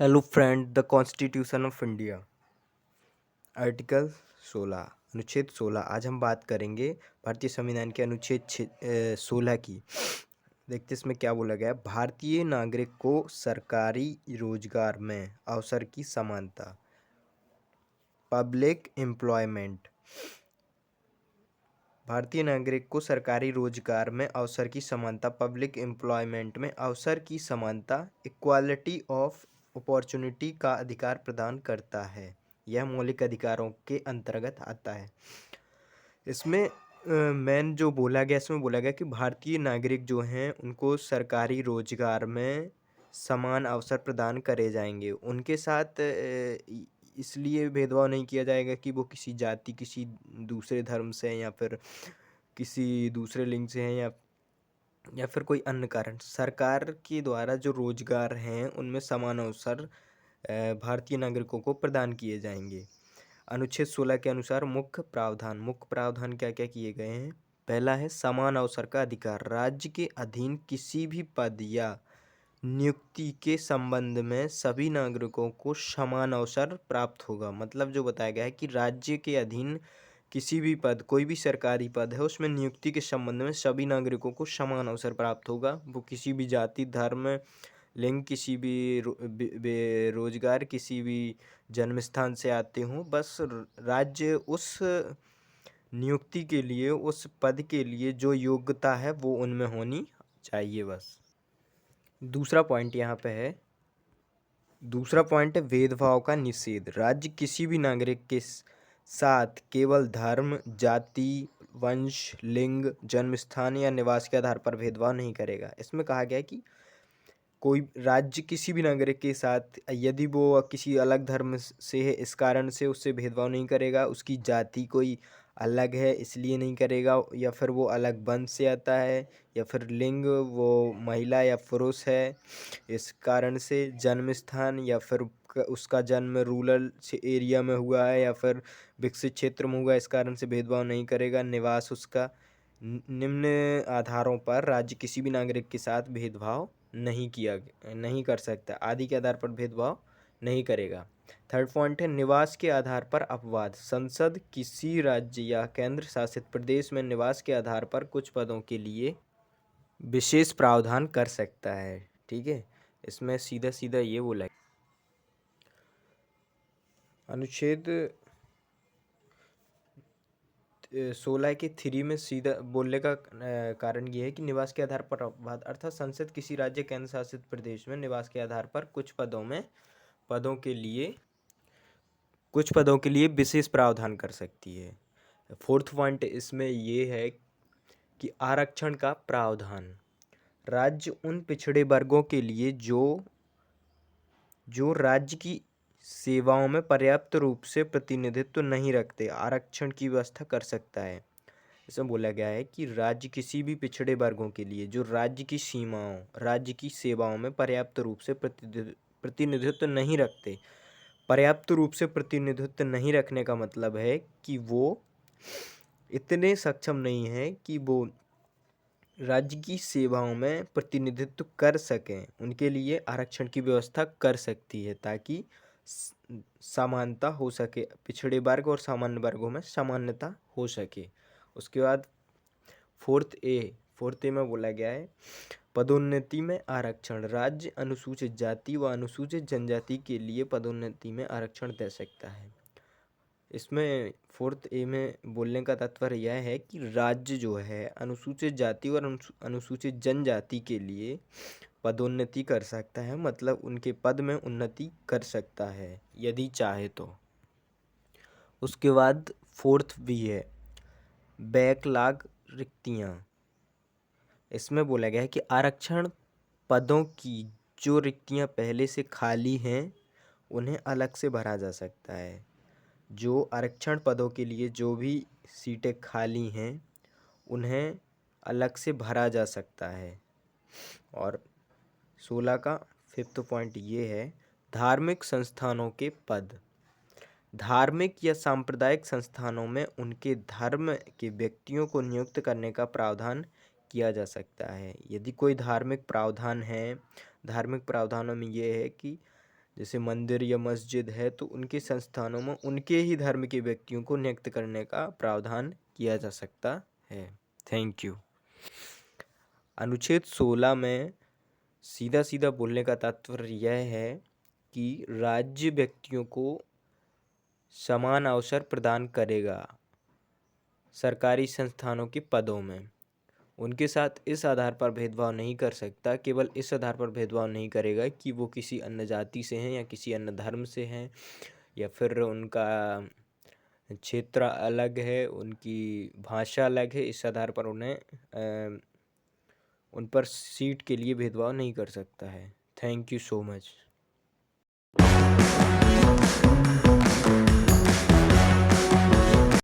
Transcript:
Hello friend, the constitution of India article 16 अनुच्छेद 16। आज हम बात करेंगे भारतीय संविधान के अनुच्छेद 16 की। देखते इसमें क्या बोला गया है। भारतीय नागरिक को सरकारी रोजगार में अवसर की समानता, पब्लिक एम्प्लॉयमेंट। भारतीय नागरिक को सरकारी रोजगार में अवसर की समानता, पब्लिक एम्प्लॉयमेंट में अवसर की समानता, इक्वालिटी ऑफ अपॉर्चुनिटी का अधिकार प्रदान करता है। यह मौलिक अधिकारों के अंतर्गत आता है। इसमें मेन जो बोला गया, इसमें बोला गया कि भारतीय नागरिक जो हैं उनको सरकारी रोजगार में समान अवसर प्रदान करे जाएंगे। उनके साथ इसलिए भेदभाव नहीं किया जाएगा कि वो किसी जाति, किसी दूसरे धर्म से हैं या फिर किसी दूसरे लिंग से हैं या फिर कोई अन्य कारण। सरकार के द्वारा जो रोजगार हैं उनमें समान अवसर भारतीय नागरिकों को प्रदान किए जाएंगे। अनुच्छेद 16 के अनुसार मुख्य प्रावधान क्या क्या किए गए हैं। पहला है समान अवसर का अधिकार। राज्य के अधीन किसी भी पद या नियुक्ति के संबंध में सभी नागरिकों को समान अवसर प्राप्त होगा। मतलब जो बताया गया है कि राज्य के अधीन किसी भी पद, कोई भी सरकारी पद है, उसमें नियुक्ति के संबंध में सभी नागरिकों को समान अवसर प्राप्त होगा। वो किसी भी जाति, धर्म, लिंग, किसी भी रोजगार, किसी भी जन्म स्थान से आते हों, बस राज्य उस नियुक्ति के लिए, उस पद के लिए जो योग्यता है वो उनमें होनी चाहिए बस। दूसरा पॉइंट यहाँ पे है, दूसरा पॉइंट है भेदभाव का निषेध। राज्य किसी भी नागरिक के साथ केवल धर्म, जाति, वंश, लिंग, जन्म स्थान या निवास के आधार पर भेदभाव नहीं करेगा। इसमें कहा गया है कि कोई राज्य किसी भी नागरिक के साथ यदि वो किसी अलग धर्म से है इस कारण से उससे भेदभाव नहीं करेगा, उसकी जाति कोई अलग है इसलिए नहीं करेगा, या फिर वो अलग वंश से आता है, या फिर लिंग वो महिला या पुरुष है इस कारण से, जन्म स्थान या फिर उसका जन्म रूरल एरिया में हुआ है या फिर विकसित क्षेत्र में हुआ इस कारण से भेदभाव नहीं करेगा, निवास उसका। निम्न आधारों पर राज्य किसी भी नागरिक के साथ भेदभाव नहीं कर सकता, आदि के आधार पर भेदभाव नहीं करेगा। थर्ड पॉइंट है निवास के आधार पर अपवाद। संसद किसी राज्य या केंद्र शासित प्रदेश में निवास के आधार पर कुछ पदों के लिए विशेष प्रावधान कर सकता है। ठीक है, इसमें सीधा सीधा ये बोला अनुच्छेद 16 के 3 में सीधा बोलने का कारण ये है कि निवास के आधार पर अपवाद, अर्थात संसद किसी राज्य केंद्र शासित प्रदेश में निवास के आधार पर कुछ पदों के लिए विशेष प्रावधान कर सकती है। फोर्थ पॉइंट इसमें ये है कि आरक्षण का प्रावधान। राज्य उन पिछड़े वर्गों के लिए जो राज्य की सेवाओं में पर्याप्त रूप से प्रतिनिधित्व नहीं रखते, आरक्षण की व्यवस्था कर सकता है। इसमें बोला गया है कि राज्य किसी भी पिछड़े वर्गों के लिए जो राज्य की सीमाओं, राज्य की सेवाओं में पर्याप्त रूप से प्रतिनिधित्व नहीं रखते। पर्याप्त रूप से प्रतिनिधित्व नहीं रखने का मतलब है कि वो इतने सक्षम नहीं है कि वो राज्य की सेवाओं में प्रतिनिधित्व कर सकें, उनके लिए आरक्षण की व्यवस्था कर सकती है ताकि समानता हो सके, पिछड़े वर्ग और सामान्य वर्गों में समानता हो सके। उसके बाद फोर्थ ए में बोला गया है पदोन्नति में आरक्षण। राज्य अनुसूचित जाति व अनुसूचित जनजाति के लिए पदोन्नति में आरक्षण दे सकता है। इसमें फोर्थ ए में बोलने का तात्पर्य यह है कि राज्य जो है अनुसूचित जाति और अनुसूचित जनजाति के लिए पदोन्नति कर सकता है, मतलब उनके पद में उन्नति कर सकता है यदि चाहे तो। उसके बाद फोर्थ भी है बैकलॉग रिक्तियाँ। इसमें बोला गया है कि आरक्षण पदों की जो रिक्तियाँ पहले से खाली हैं उन्हें अलग से भरा जा सकता है। जो आरक्षण पदों के लिए जो भी सीटें खाली हैं उन्हें अलग से भरा जा सकता है। और 16 का फिफ्थ पॉइंट ये है धार्मिक संस्थानों के पद। धार्मिक या सांप्रदायिक संस्थानों में उनके धर्म के व्यक्तियों को नियुक्त करने का प्रावधान किया जा सकता है। यदि कोई धार्मिक प्रावधान है, धार्मिक प्रावधानों में ये है कि जैसे मंदिर या मस्जिद है तो उनके संस्थानों में उनके ही धर्म के व्यक्तियों को नियुक्त करने का प्रावधान किया जा सकता है। Thank you. अनुच्छेद 16 में सीधा सीधा बोलने का तात्पर्य यह है कि राज्य व्यक्तियों को समान अवसर प्रदान करेगा सरकारी संस्थानों के पदों में। उनके साथ इस आधार पर भेदभाव नहीं कर सकता, केवल इस आधार पर भेदभाव नहीं करेगा कि वो किसी अन्य जाति से हैं या किसी अन्य धर्म से हैं या फिर उनका क्षेत्र अलग है, उनकी भाषा अलग है। इस आधार पर उन्हें उन पर सीट के लिए भेदभाव नहीं कर सकता है। Thank you so much.